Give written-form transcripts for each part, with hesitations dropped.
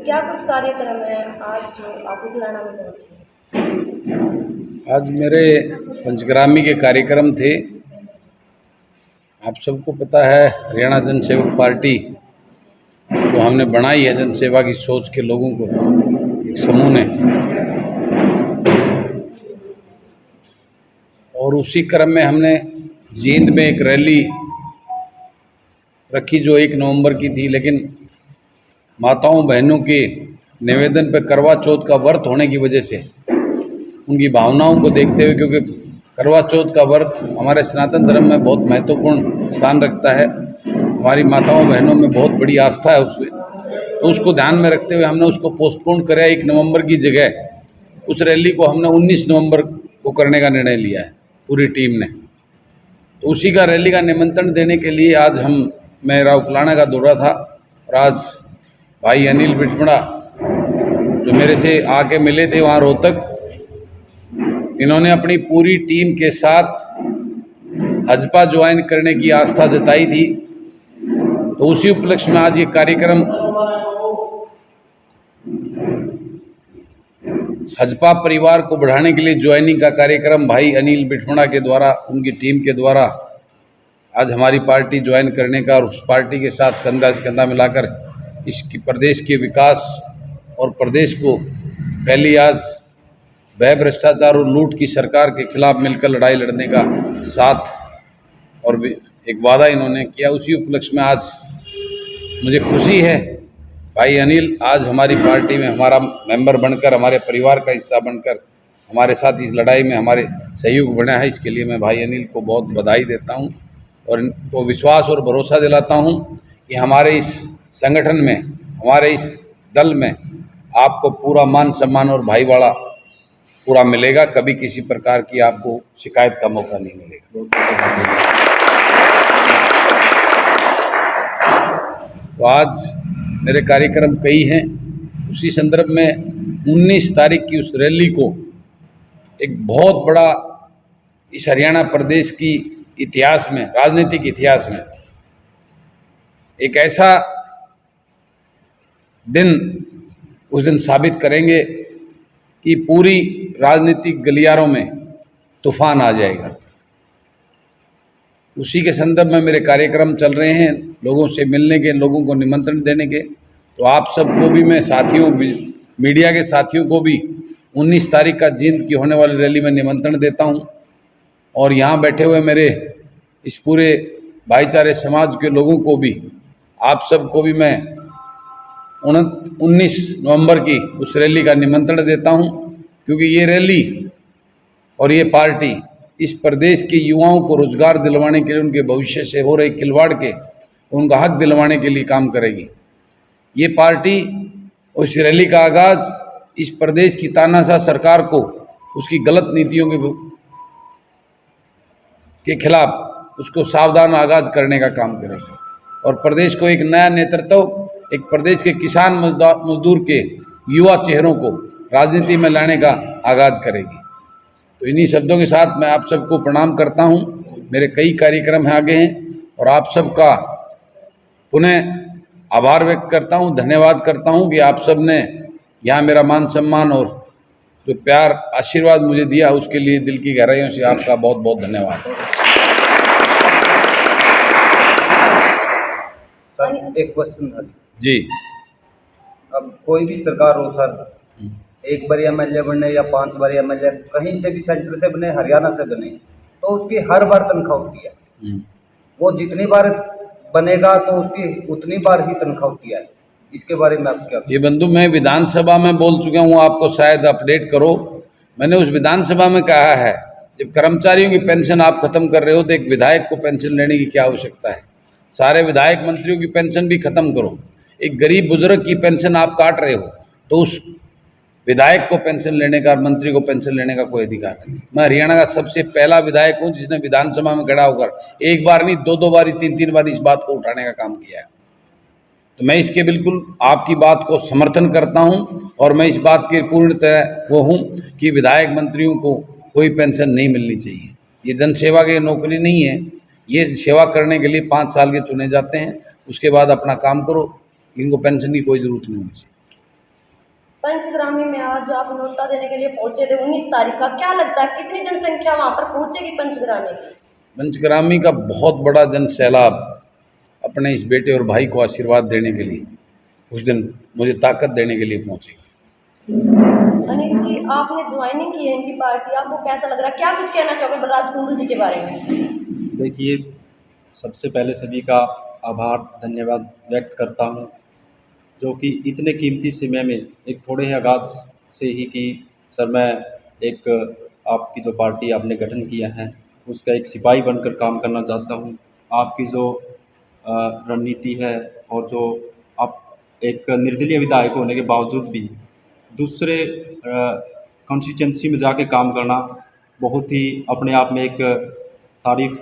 क्या कुछ कार्यक्रम है आज जो आप उगलाना में पहुंचे? आज मेरे पंचग्रामी के कार्यक्रम थे। आप सबको पता है हरियाणा जनसेवक पार्टी जो हमने बनाई है जनसेवा की सोच के लोगों को एक समूह ने, और उसी क्रम में हमने जींद में एक रैली रखी जो 1 नवंबर की थी, लेकिन माताओं बहनों के निवेदन पर करवा चौथ का व्रत होने की वजह से उनकी भावनाओं को देखते हुए, क्योंकि करवा चौथ का व्रत हमारे सनातन धर्म में बहुत महत्वपूर्ण स्थान रखता है, हमारी माताओं बहनों में बहुत बड़ी आस्था है उसमें, तो उसको ध्यान में रखते हुए हमने उसको पोस्टपोन करा। 1 नवंबर की जगह उस रैली को हमने 19 नवंबर को करने का निर्णय लिया है पूरी टीम ने। तो उसी का रैली का निमंत्रण देने के लिए आज मेरा उकलाना का दौरा था, और आज भाई अनिल बिठमड़ा जो मेरे से आके मिले थे वहाँ रोहतक, इन्होंने अपनी पूरी टीम के साथ हजपा ज्वाइन करने की आस्था जताई थी। तो उसी उपलक्ष्य में आज ये कार्यक्रम हजपा परिवार को बढ़ाने के लिए ज्वाइनिंग का कार्यक्रम भाई अनिल बिठमड़ा के द्वारा, उनकी टीम के द्वारा आज हमारी पार्टी ज्वाइन करने का, और उस पार्टी के साथ कंधा से कंधा मिलाकर इसकी प्रदेश के विकास और प्रदेश को पहली आज भय भ्रष्टाचार और लूट की सरकार के खिलाफ मिलकर लड़ाई लड़ने का साथ और भी एक वादा इन्होंने किया। उसी उपलक्ष्य में आज मुझे खुशी है भाई अनिल आज हमारी पार्टी में हमारा मेंबर बनकर, हमारे परिवार का हिस्सा बनकर हमारे साथ इस लड़ाई में हमारे सहयोग बना है। इसके लिए मैं भाई अनिल को बहुत बधाई देता हूं और इनको विश्वास और भरोसा दिलाता हूं कि हमारे इस संगठन में, हमारे इस दल में आपको पूरा मान सम्मान और भाईवाड़ा पूरा मिलेगा। कभी किसी प्रकार की आपको शिकायत का मौका नहीं मिलेगा। तो आज मेरे कार्यक्रम कई हैं। उसी संदर्भ में 19 तारीख की उस रैली को एक बहुत बड़ा इस हरियाणा प्रदेश की इतिहास में, राजनीतिक इतिहास में एक ऐसा दिन उस दिन साबित करेंगे कि पूरी राजनीतिक गलियारों में तूफान आ जाएगा। उसी के संदर्भ में मेरे कार्यक्रम चल रहे हैं, लोगों से मिलने के, लोगों को निमंत्रण देने के। तो आप सबको भी मैं, साथियों, मीडिया के साथियों को भी 19 तारीख का जींद की होने वाली रैली में निमंत्रण देता हूं, और यहाँ बैठे हुए मेरे इस पूरे भाईचारे समाज के लोगों को भी, आप सबको भी मैं 19 नवंबर की उस रैली का निमंत्रण देता हूं, क्योंकि ये रैली और ये पार्टी इस प्रदेश के युवाओं को रोजगार दिलवाने के लिए, उनके भविष्य से हो रहे खिलवाड़ के, उनका हक दिलवाने के लिए काम करेगी। ये पार्टी उस रैली का आगाज इस प्रदेश की तानाशाह सरकार को, उसकी गलत नीतियों के खिलाफ उसको सावधान आगाज करने का काम करेगी, और प्रदेश को एक नया नेतृत्व, एक प्रदेश के किसान मजदूर के युवा चेहरों को राजनीति में लाने का आगाज करेगी। तो इन्हीं शब्दों के साथ मैं आप सबको प्रणाम करता हूं। मेरे कई कार्यक्रम आगे हैं, और आप सबका पुनः आभार व्यक्त करता हूं, धन्यवाद करता हूं कि आप सब ने यहाँ मेरा मान सम्मान और जो प्यार आशीर्वाद मुझे दिया, उसके लिए दिल की गहराइयों से आपका बहुत बहुत धन्यवाद। सर, एक क्वेश्चन था जी। अब कोई भी सरकार हो सर, एक बार एमएलए बने या 5 बार एमएलए, कहीं से भी सेंटर से बने, हरियाणा से बने, तो उसकी हर बार तनख्वाह होती है। वो जितनी बार बनेगा तो उसकी उतनी बार ही तनख्वाह होती है। इसके बारे में आप क्या? ये बंधु, मैं विधानसभा में बोल चुका हूँ, आपको शायद अपडेट करो। मैंने उस विधानसभा में कहा है, जब कर्मचारियों की पेंशन आप खत्म कर रहे हो तो एक विधायक को पेंशन लेने की क्या आवश्यकता है? सारे विधायक मंत्रियों की पेंशन भी खत्म करो। एक गरीब बुजुर्ग की पेंशन आप काट रहे हो, तो उस विधायक को पेंशन लेने का और मंत्री को पेंशन लेने का कोई अधिकार नहीं। मैं हरियाणा का सबसे पहला विधायक हूं जिसने विधानसभा में खड़ा होकर एक बार नहीं, 2-2 बार, 3-3 बार इस बात को उठाने का काम किया है। तो मैं इसके बिल्कुल आपकी बात को समर्थन करता हूं, और मैं इस बात के पूर्णतः वो हूं कि विधायक मंत्रियों को कोई पेंशन नहीं मिलनी चाहिए। ये जन सेवा की नौकरी नहीं है, ये सेवा करने के लिए 5 साल के चुने जाते हैं, उसके बाद अपना काम करो। इनको पेंशन की कोई ज़रूरत नहीं होनी चाहिए। पंचग्रामी में आज आप न्योता देने के लिए पहुंचे थे 19 तारीख का, क्या लगता है कितनी जनसंख्या वहां पर पहुंचेगी पंचग्रामी की? पंचग्रामी का बहुत बड़ा जन सैलाब अपने इस बेटे और भाई को आशीर्वाद देने के लिए, उस दिन मुझे ताकत देने के लिए पहुंचेगी। अनिल जी, आपने ज्वाइनिंग की है इनकी पार्टी, आपको कैसा लग रहा है, क्या कुछ कहना चाहोगे बलराज कुंडू जी के बारे में? देखिए, सबसे पहले सभी का आभार धन्यवाद व्यक्त करता हूँ, जो कि इतने कीमती समय में एक थोड़े ही आगाज़ से ही कि सर मैं एक आपकी जो पार्टी आपने गठन किया है उसका एक सिपाही बनकर काम करना चाहता हूँ। आपकी जो रणनीति है और जो आप एक निर्दलीय विधायक होने के बावजूद भी दूसरे कॉन्स्टिट्यूंसी में जाके काम करना बहुत ही अपने आप में एक तारीफ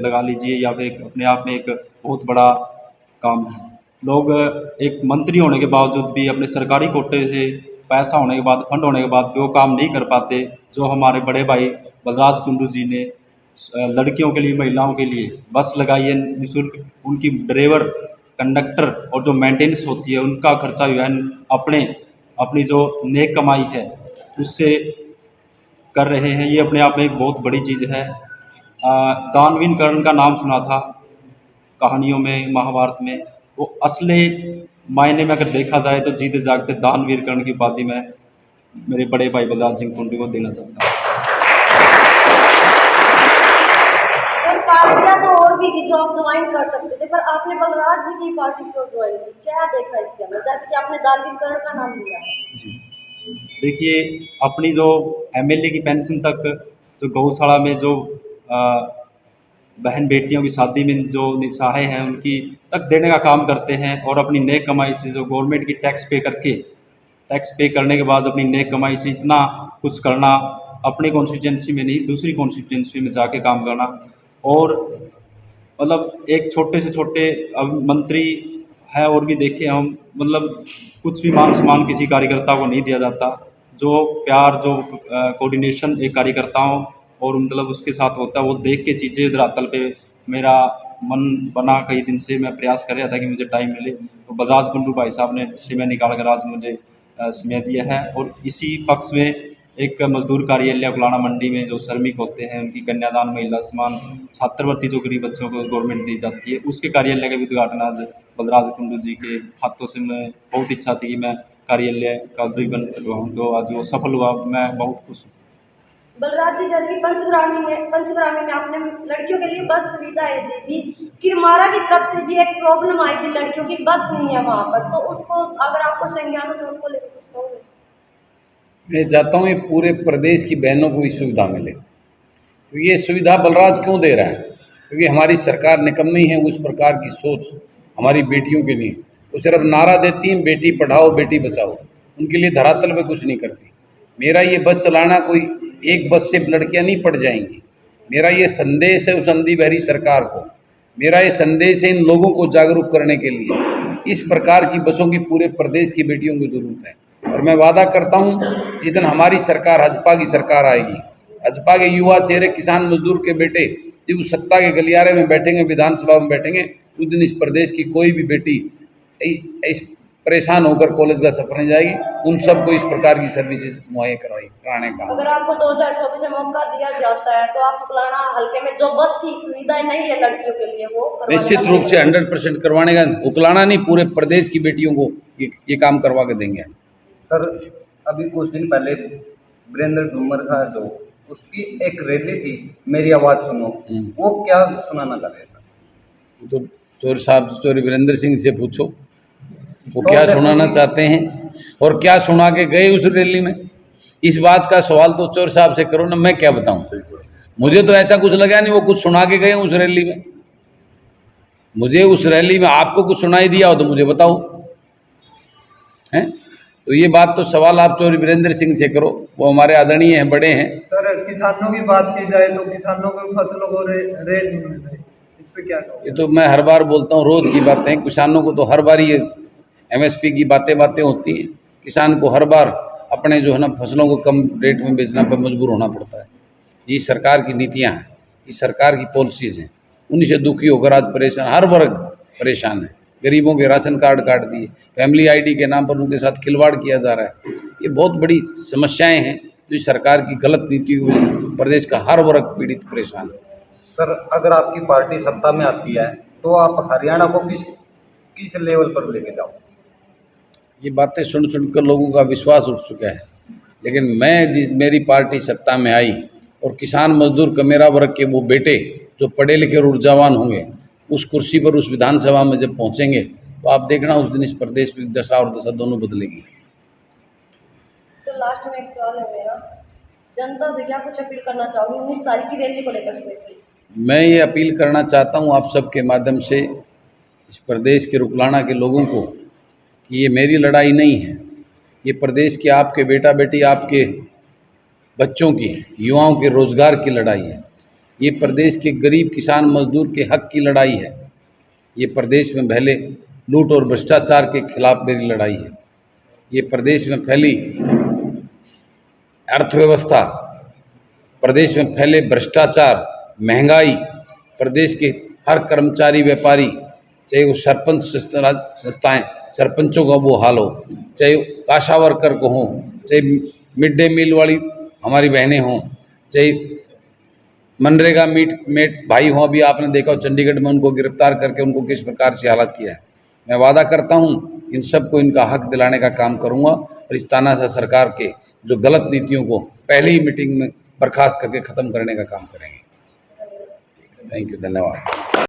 लगा लीजिए या फिर अपने आप में एक बहुत बड़ा काम है। लोग एक मंत्री होने के बावजूद भी अपने सरकारी कोटे से पैसा होने के बाद, फंड होने के बाद भी वो काम नहीं कर पाते जो हमारे बड़े भाई बलराज कुंडू जी ने लड़कियों के लिए, महिलाओं के लिए बस लगाई है निःशुल्क। उनकी ड्राइवर, कंडक्टर और जो मेंटेनेंस होती है उनका खर्चा जो है अपनी जो नेक कमाई है उससे कर रहे हैं। ये अपने आप में एक बहुत बड़ी चीज़ है। दानवीर कर्ण का नाम सुना था कहानियों में, महाभारत में। वो असली मायने में अगर देखा जाए तो जीते जागते दानवीर कर्ण की उपाधि में मेरे बड़े भाई बलराज सिंह कुंडू को देना चाहता हूँ। और पार्टियां तो और भी थी जो आप ज्वाइन कर सकते थे, पर आपने बलराज जी की पार्टी क्यों ज्वाइन की, क्या देखा इसके अंदर, जैसे कि आपने दानवीर कर्ण का नाम लिया है? जी, देखिए, अपनी जो एमएलए की पेंशन तक, जो गौशाला में जो बहन बेटियों की शादी में जो निसहाय हैं उनकी तक देने का काम करते हैं और अपनी नेक कमाई से जो गवर्नमेंट की टैक्स पे करने के बाद अपनी नेक कमाई से इतना कुछ करना, अपने कॉन्स्टिट्यूंसी में नहीं दूसरी कॉन्स्टिट्यूंसी में जाके काम करना। और मतलब एक छोटे से छोटे अब मंत्री है और भी देखे हम, मतलब कुछ भी मान सम्मान किसी कार्यकर्ता को नहीं दिया जाता। जो प्यार, जो कोऑर्डिनेशन एक कार्यकर्ताओं और मतलब उसके साथ होता है, वो देख के चीज़ें धरातल पे मेरा मन बना। कई दिन से मैं प्रयास कर रहा था कि मुझे टाइम मिले, तो बलराज कुंडू भाई साहब ने समय निकाल कर आज मुझे समय दिया है। और इसी पक्ष में एक मजदूर कार्यालय उकलाना मंडी में जो श्रमिक होते हैं उनकी कन्यादान, महिला सम्मान, छात्रवृत्ति जो गरीब बच्चों को गवर्नमेंट दी जाती है, उसके कार्यालय का भी उद्घाटन आज बलराज कुंडू जी के हाथों से मैं बहुत इच्छा थी कि मैं कार्यालय का उद्घाटन करवाऊँ, तो आज वो सफल हुआ। मैं बहुत खुश हूँ। बलराज जी, जैसे कि पंचग्रामी में आपने लड़कियों के लिए बस सुविधाएं दी थी, किरमारा की तरफ से भी एक प्रॉब्लम आई थी, लड़कियों की बस नहीं है वहाँ पर, तो उसको अगर आपको संज्ञान हो तो उनको लेकर कुछ कहोगे? मैं चाहता हूँ ये पूरे प्रदेश की बहनों को ये सुविधा मिले। तो ये सुविधा बलराज क्यों दे रहा है? क्योंकि हमारी सरकार निकम्मी है, उस प्रकार की सोच हमारी बेटियों के लिए। वो सिर्फ नारा देती हैं बेटी पढ़ाओ बेटी बचाओ, उनके लिए धरातल पे कुछ नहीं करती। मेरा ये बस चलाना, कोई एक बस से लड़कियां नहीं पढ़ जाएंगी। मेरा ये संदेश है उस अंधी बहरी सरकार को, मेरा ये संदेश है इन लोगों को जागरूक करने के लिए। इस प्रकार की बसों की पूरे प्रदेश की बेटियों को ज़रूरत है। और मैं वादा करता हूँ जिस दिन हमारी सरकार, भाजपा की सरकार आएगी, भाजपा के युवा चेहरे, किसान मजदूर के बेटे जब उस सत्ता के गलियारे में बैठेंगे, विधानसभा में बैठेंगे, उस दिन इस प्रदेश की कोई भी बेटी इस परेशान होकर कॉलेज का सफर नहीं जाएगी। उन सबको इस प्रकार की सर्विसेज मुहैया कराने का। अगर आपको 2024 में मौका दिया जाता है तो आप उकलाना हल्के में जो बस की सुविधाएं नहीं है लड़कियों के लिए वो निश्चित रूप से 100% करवाने का, उकलाना नहीं, पूरे प्रदेश की बेटियों को ये काम करवा के देंगे। सर, अभी कुछ दिन पहले वीरेंद्र धूमर का जो उसकी एक रैली थी, मेरी आवाज़ सुनो, वो क्या सुनाना चाह रहे सर? तो चौधरी साहब, चौधरी वीरेंद्र सिंह से पूछो वो क्या सुनाना चाहते हैं और क्या सुना के गए उस रैली में। इस बात का सवाल तो चौधरी साहब से करो ना, मैं क्या बताऊं। मुझे तो ऐसा कुछ लगा नहीं वो कुछ सुना के गए उस रैली में। मुझे उस रैली में आपको कुछ सुनाई दिया हो तो मुझे बताओ, हैं? तो ये बात तो सवाल आप चौधरी वीरेंद्र सिंह से करो, वो हमारे आदरणीय हैं, बड़े हैं। सर, किसानों की बात की जाए तो किसानों को फसलों को रेट नहीं मिल रही, इस पे क्या कहोगे? ये तो मैं हर बार बोलता हूँ, रोज की बातें हैं। किसानों को तो हर बार ये MSP की बातें होती हैं। किसान को हर बार अपने जो है ना फसलों को कम रेट में बेचना पर मजबूर होना पड़ता है। ये सरकार की नीतियाँ हैं, ये सरकार की पॉलिसीज़ हैं, उन्हीं से दुखी होकर आज परेशान, हर वर्ग परेशान है। गरीबों के राशन कार्ड काट दिए, फैमिली आईडी के नाम पर उनके साथ खिलवाड़ किया जा रहा है। ये बहुत बड़ी समस्याएं हैं जो सरकार की गलत नीति की वजह से प्रदेश का हर वर्ग पीड़ित परेशान है। सर, अगर आपकी पार्टी सत्ता में आती है तो आप हरियाणा को किस लेवल पर लेके जाओ? ये बातें सुन सुनकर लोगों का विश्वास उठ चुका है, लेकिन मेरी पार्टी सत्ता में आई और किसान मजदूर का मेरा वर्ग के वो बेटे जो पढ़े लिखे और ऊर्जावान होंगे उस कुर्सी पर, उस विधानसभा में जब पहुंचेंगे तो आप देखना उस दिन इस प्रदेश में दशा और दशा दोनों बदलेगी। सर लास्ट में एक सवाल है मेरा, जनता से क्या कुछ अपील करना चाहूँगी 19 तारीख की रैली को लेकर स्पेशली? मैं ये अपील करना चाहता हूँ आप सबके माध्यम से इस प्रदेश के रुकलाना के लोगों को कि ये मेरी लड़ाई नहीं है, ये प्रदेश के आपके बेटा बेटी, आपके बच्चों की, युवाओं के रोजगार की लड़ाई है। ये प्रदेश के गरीब किसान मजदूर के हक की लड़ाई है। ये प्रदेश में फैले लूट और भ्रष्टाचार के खिलाफ मेरी लड़ाई है। ये प्रदेश में फैली अर्थव्यवस्था, प्रदेश में फैले भ्रष्टाचार, महंगाई, प्रदेश के हर कर्मचारी व्यापारी, चाहे वो सरपंच संस्थाएं, सरपंचों का वो हाल हो, चाहे आशा वर्कर को हो, चाहे मिड डे मील वाली हमारी बहनें हों, चाहे मनरेगा मेट भाई हों। अभी आपने देखा हो चंडीगढ़ में उनको गिरफ्तार करके उनको किस प्रकार से हालत किया है। मैं वादा करता हूं इन सबको इनका हक दिलाने का काम करूंगा और इस तानाशाह सरकार के जो गलत नीतियों को पहले ही मीटिंग में बर्खास्त करके ख़त्म करने का काम करेंगे। थैंक यू, धन्यवाद।